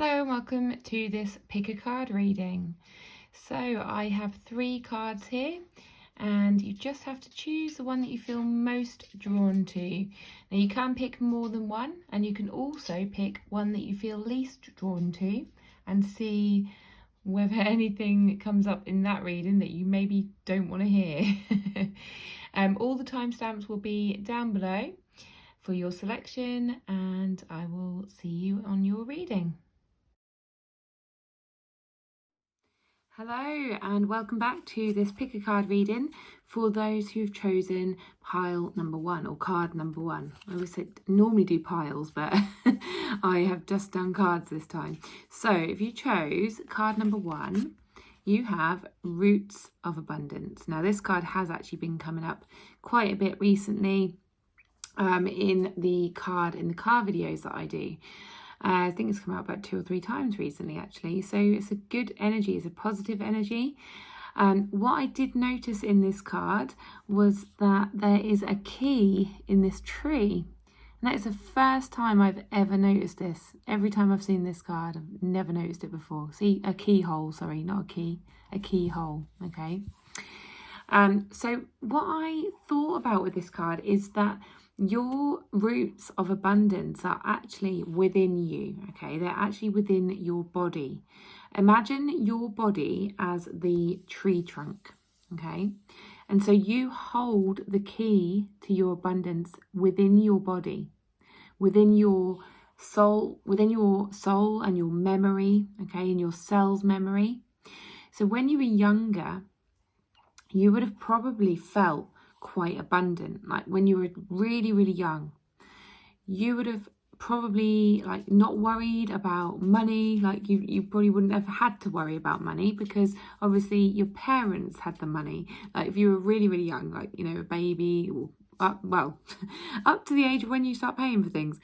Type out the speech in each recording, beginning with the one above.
Hello and welcome to this pick a card reading. So I have 3 cards here and you just have to choose the one that you feel most drawn to. Now you can pick more than one, and you can also pick one that you feel least drawn to and see whether anything comes up in that reading that you maybe don't want to hear. All the timestamps will be down below for your selection, and I will see you on your reading. Hello and welcome back to this pick a card reading for those who've chosen pile number 1 or card number 1. I always normally do piles, but I have just done cards this time. So if you chose card number 1, you have Roots of Abundance. Now this card has actually been coming up quite a bit recently in the car videos that I do. I think it's come out about 2 or 3 times recently, actually. So it's a good energy. It's a positive energy. What I did notice in this card was that there is a key in this tree. And that is the first time I've ever noticed this. Every time I've seen this card, I've never noticed it before. See, a keyhole, sorry, not a key, a keyhole, okay? So what I thought about with this card is that your roots of abundance are actually within you, okay? They're actually within your body. Imagine your body as the tree trunk, okay? And so you hold the key to your abundance within your body, within your soul and your memory, okay, in your cell's memory. So when you were younger, you would have probably felt quite abundant. Like when you were really, really young, you would have probably not worried about money. Like you probably wouldn't have had to worry about money because obviously your parents had the money. Like if you were really, really young, like, you know, a baby or up to the age when you start paying for things,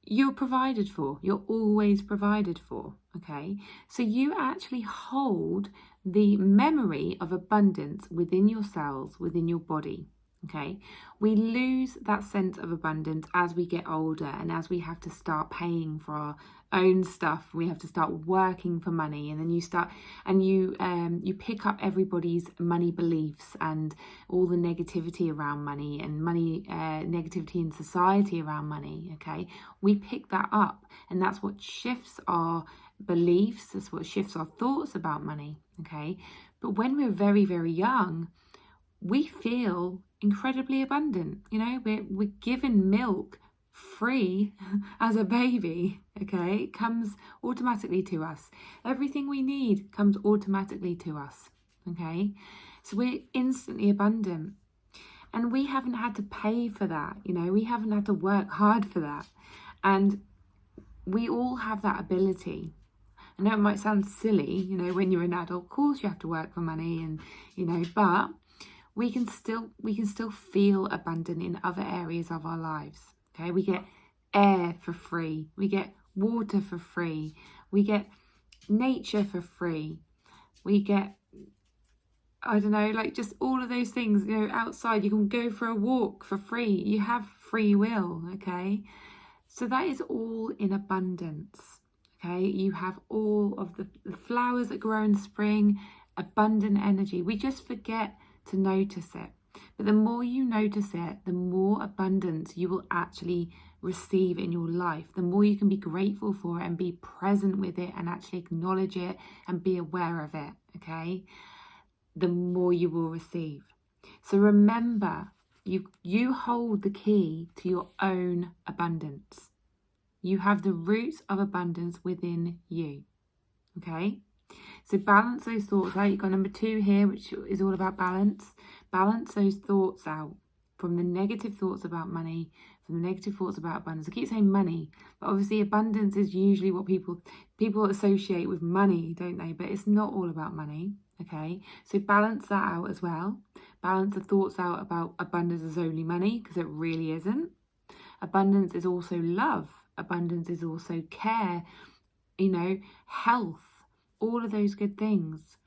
you're provided for. You're always provided for, okay? So you actually hold the memory of abundance within your cells, within your body, okay? We lose that sense of abundance as we get older and as we have to start paying for our own stuff. We have to start working for money, and then you start and you pick up everybody's money beliefs and all the negativity around money and money negativity in society around money, okay? We pick that up, and that's what shifts our beliefs, that's what shifts our thoughts about money, okay? But when we're very, very young, we feel incredibly abundant. You know, we're given milk free as a baby, okay? It comes automatically to us. Everything we need comes automatically to us, okay? So we're instantly abundant, and we haven't had to pay for that. You know, we haven't had to work hard for that, and we all have that ability. I know it might sound silly, you know, when you're an adult, of course you have to work for money, and, you know, but we can still feel abundant in other areas of our lives, okay? We get air for free, we get water for free, we get nature for free, we get, I don't know, like just all of those things, you know, outside, you can go for a walk for free, you have free will, okay? So that is all in abundance, okay? You have all of the flowers that grow in spring, abundant energy. We just forget to notice it. But the more you notice it, the more abundance you will actually receive in your life. The more you can be grateful for it and be present with it and actually acknowledge it and be aware of it, okay? The more you will receive. So remember, you hold the key to your own abundance. You have the roots of abundance within you, okay? So balance those thoughts out. You've got number 2 here, which is all about balance. Balance those thoughts out from the negative thoughts about money, from the negative thoughts about abundance. I keep saying money, but obviously abundance is usually what people associate with money, don't they? But it's not all about money, okay? So balance that out as well. Balance the thoughts out about abundance as only money, because it really isn't. Abundance is also love. Abundance is also care, you know, health. All of those good things,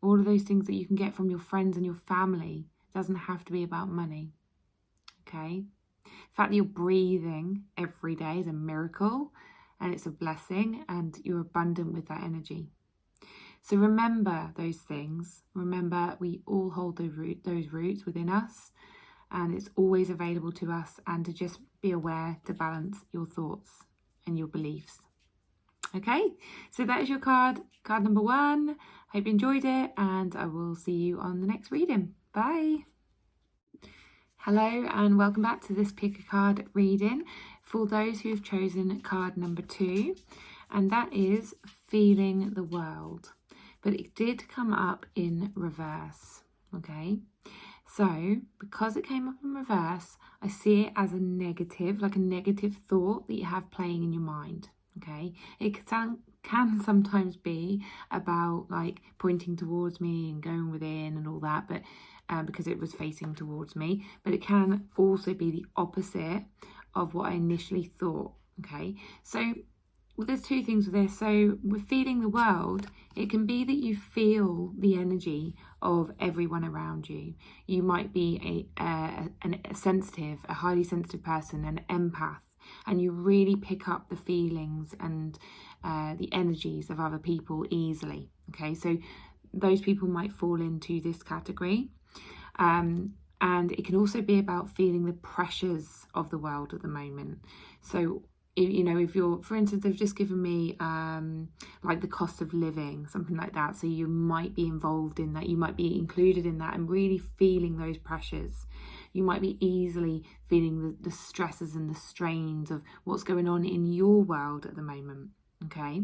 all of those things that you can get from your friends and your family. It doesn't have to be about money, okay? The fact that you're breathing every day is a miracle, and it's a blessing, and you're abundant with that energy. So remember those things. Remember, we all hold those roots within us, and it's always available to us, and to just be aware to balance your thoughts and your beliefs. Okay, so that is your card number 1. Hope you enjoyed it, and I will see you on the next reading. Bye. Hello and welcome back to this pick a card reading for those who have chosen card number 2, and that is Feeling the World. But it did come up in reverse. Okay, so because it came up in reverse, I see it as a negative, like a negative thought that you have playing in your mind. Okay, it can sometimes be about like pointing towards me and going within and all that, but because it was facing towards me, but it can also be the opposite of what I initially thought. Okay, so there's 2 things with this. So with feeling the world, it can be that you feel the energy of everyone around you. You might be a sensitive, a highly sensitive person, an empath, and you really pick up the feelings and the energies of other people easily. Okay, so those people might fall into this category. And it can also be about feeling the pressures of the world at the moment. So, if you're, for instance, they've just given me like the cost of living, something like that. So you might be involved in that, you might be included in that and really feeling those pressures. You might be easily feeling the stresses and the strains of what's going on in your world at the moment. Okay.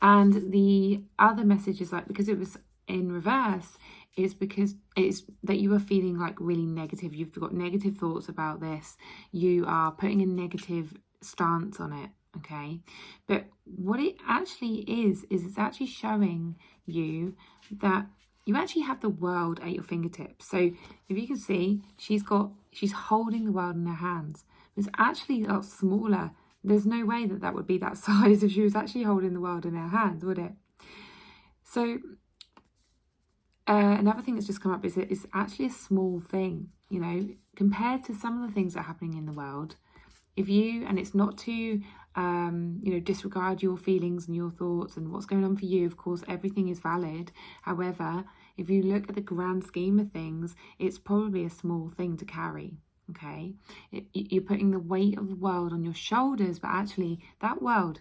And the other message is like, because it was in reverse, is because it's that you are feeling like really negative. You've got negative thoughts about this. You are putting a negative stance on it. Okay. But what it actually is it's actually showing you that you actually have the world at your fingertips. So if you can see, she's holding the world in her hands. It's actually a lot smaller. There's no way that would be that size if she was actually holding the world in her hands, would it? So another thing that's just come up is it's actually a small thing, compared to some of the things that are happening in the world. And it's not to, disregard your feelings and your thoughts and what's going on for you. Of course, everything is valid. However, if you look at the grand scheme of things, it's probably a small thing to carry. Okay, you're putting the weight of the world on your shoulders, but actually that world,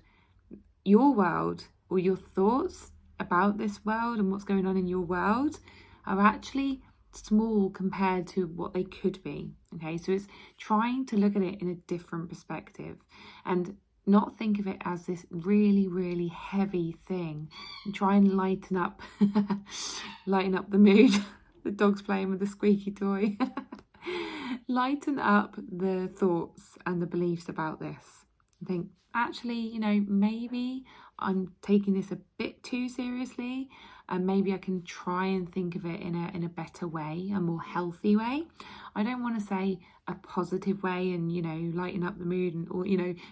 your world, or your thoughts about this world and what's going on in your world are actually small compared to what they could be. Okay, so it's trying to look at it in a different perspective and not think of it as this really, really heavy thing, and try and lighten up the mood. The dog's playing with the squeaky toy. Lighten up the thoughts and the beliefs about this. I think actually, maybe I'm taking this a bit too seriously, and maybe I can try and think of it in a better way, a more healthy way. I don't want to say a positive way and, lighten up the mood and, or,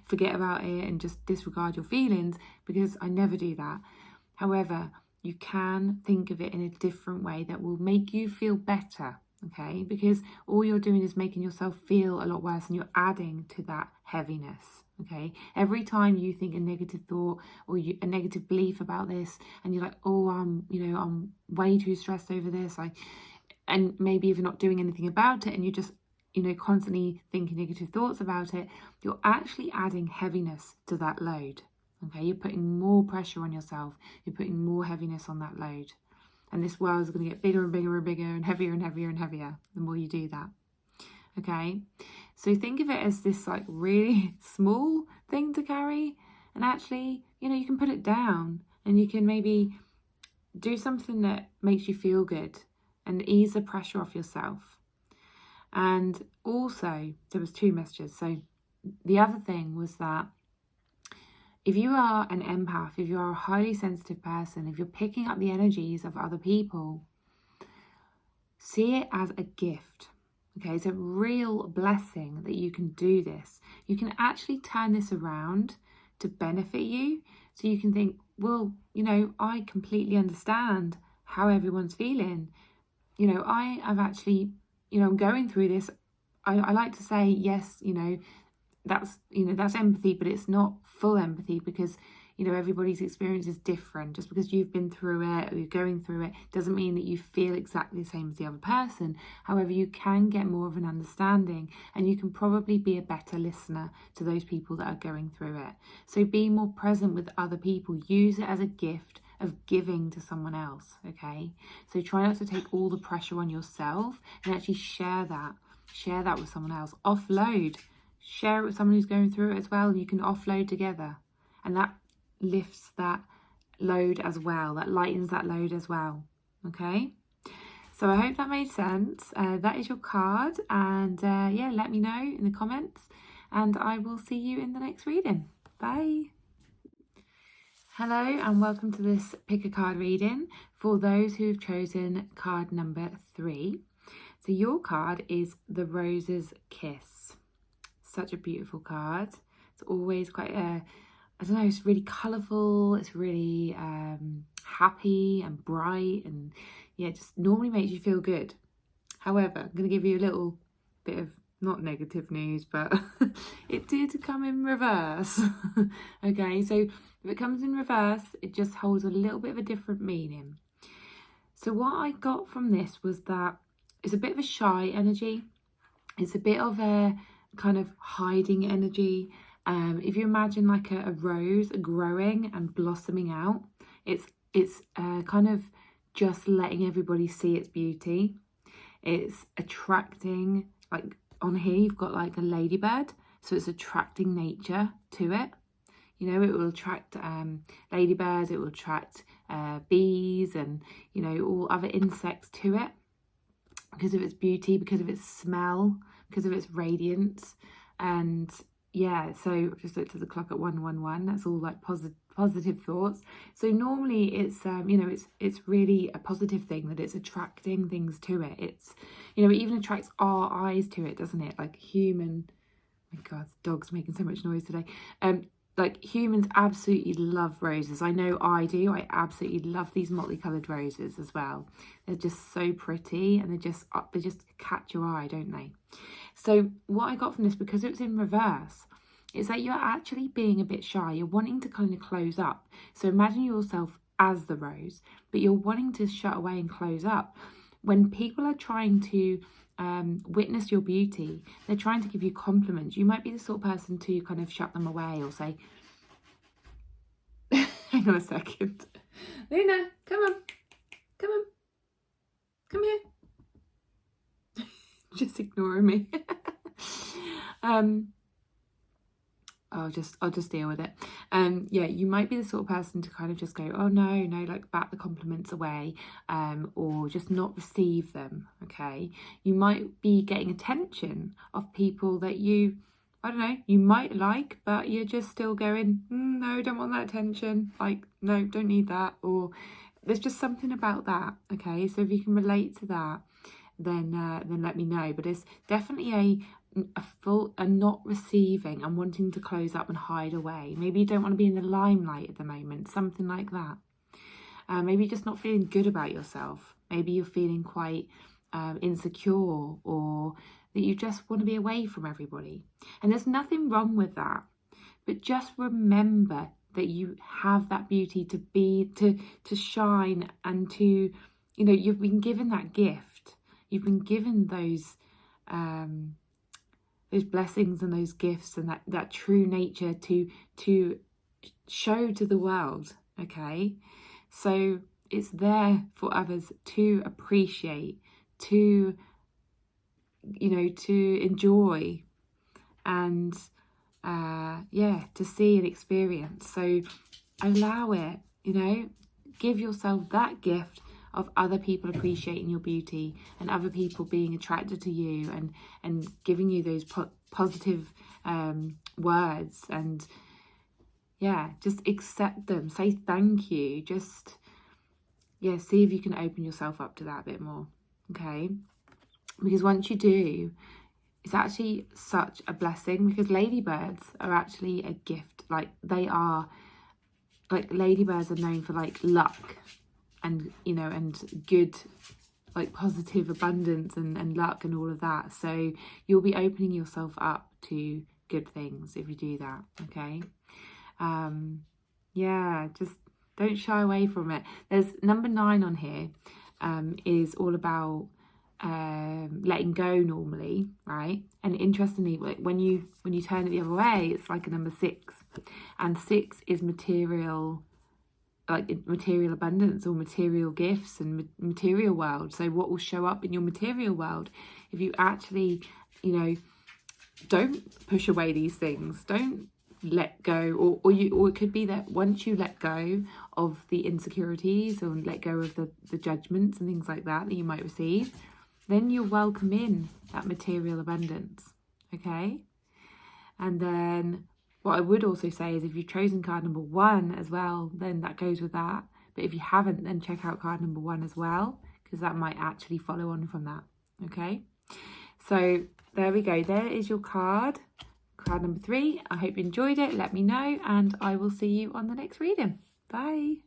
forget about it and just disregard your feelings, because I never do that. However, you can think of it in a different way that will make you feel better. Okay, because all you're doing is making yourself feel a lot worse, and you're adding to that heaviness. Okay, every time you think a negative thought or a negative belief about this, and you're like, oh, I'm way too stressed over this, and maybe if you're not doing anything about it and you just constantly thinking negative thoughts about it, you're actually adding heaviness to that load. Okay, you're putting more pressure on yourself, you're putting more heaviness on that load. And this world is going to get bigger and bigger and bigger and heavier and heavier and heavier the more you do that. Okay, so think of it as this like really small thing to carry, and actually, you can put it down and you can maybe do something that makes you feel good and ease the pressure off yourself. And also, there was 2 messages. So the other thing was that if you are an empath, if you are a highly sensitive person, if you're picking up the energies of other people, see it as a gift. Okay, it's a real blessing that you can do this. You can actually turn this around to benefit you. So you can think, well, I completely understand how everyone's feeling. I have actually, I'm going through this. I like to say, yes, that's, you know, that's empathy, but it's not full empathy, because, you know, everybody's experience is different. Just because you've been through it or you're going through it doesn't mean that you feel exactly the same as the other person. However, you can get more of an understanding, and you can probably be a better listener to those people that are going through it. So be more present with other people. Use it as a gift of giving to someone else, okay? So try not to take all the pressure on yourself, and actually share that with someone else. Offload. Share it with someone who's going through it as well. You can offload together, and that lifts that load as well. That lightens that load as well. Okay, so I hope that made sense. That is your card, and yeah, let me know in the comments, and I will see you in the next reading. Bye. Hello and welcome to this pick a card reading for those who have chosen card number 3. So your card is the Rose's Kiss. Such a beautiful card. It's always quite I don't know, it's really colourful, it's really happy and bright, and yeah, just normally makes you feel good. However, I'm going to give you a little bit of, not negative news, but it did come in reverse. Okay, so if it comes in reverse, it just holds a little bit of a different meaning. So what I got from this was that it's a bit of a shy energy. It's a bit of a kind of hiding energy. If you imagine like a rose growing and blossoming out, it's kind of just letting everybody see its beauty. It's attracting, like on here you've got like a ladybird, so it's attracting nature to it. You know, it will attract ladybirds, it will attract bees, and, you know, all other insects to it, because of its beauty, because of its smell, because of its radiance. And yeah, so I've just looked at the clock at 1:11. That's all like positive thoughts. So normally it's you know, it's really a positive thing that it's attracting things to it. It's, you know, it even attracts our eyes to it, doesn't it? Like human, oh my god, the dog's making so much noise today. Like humans absolutely love roses. I know I do. I absolutely love these multicolored roses as well. They're just so pretty, and they just catch your eye, don't they? So what I got from this, because it's in reverse, is that you're actually being a bit shy. You're wanting to kind of close up. So imagine yourself as the rose, but you're wanting to shut away and close up. When people are trying to witness your beauty, they're trying to give you compliments, you might be the sort of person to kind of shut them away or say, hang on a second, Luna, come on, come here. Just ignoring me. I'll just deal with it. Yeah, you might be the sort of person to kind of just go, oh no, like bat the compliments away, or just not receive them. Okay, you might be getting attention of people that you, I don't know, you might like, but you're just still going, no, don't want that attention, like, no, don't need that, or there's just something about that. Okay, so if you can relate to that, then let me know. But it's definitely a not receiving and wanting to close up and hide away. Maybe you don't want to be in the limelight at the moment, something like that. Maybe you're just not feeling good about yourself. Maybe you're feeling quite insecure, or that you just want to be away from everybody. And there's nothing wrong with that, but just remember that you have that beauty to be, to shine, and to, you know, you've been given that gift. You've been given those blessings and those gifts and that true nature to show to the world. Okay, so it's there for others to appreciate, to, you know, to enjoy, and yeah, to see and experience. So allow it, you know, give yourself that gift of other people appreciating your beauty, and other people being attracted to you, and giving you those positive words, and yeah, just accept them, say thank you, just, yeah, see if you can open yourself up to that a bit more. Okay, because once you do, it's actually such a blessing, because ladybirds are actually a gift. Like, they are, like, ladybirds are known for like luck, and, you know, and good, like positive abundance and luck and all of that. So you'll be opening yourself up to good things if you do that, okay? Yeah, just don't shy away from it. There's number 9 on here, is all about letting go normally, right? And interestingly, when you turn it the other way, it's like a number 6, and 6 is material, like material abundance or material gifts and material world. So what will show up in your material world if you actually, you know, don't push away these things, don't let go, or it could be that once you let go of the insecurities or let go of the judgments and things like that you might receive, then you'll welcome in that material abundance, okay? And then what I would also say is if you've chosen card number 1 as well, then that goes with that. But if you haven't, then check out card number 1 as well, because that might actually follow on from that, okay? So there we go. There is your card number 3. I hope you enjoyed it. Let me know, and I will see you on the next reading. Bye.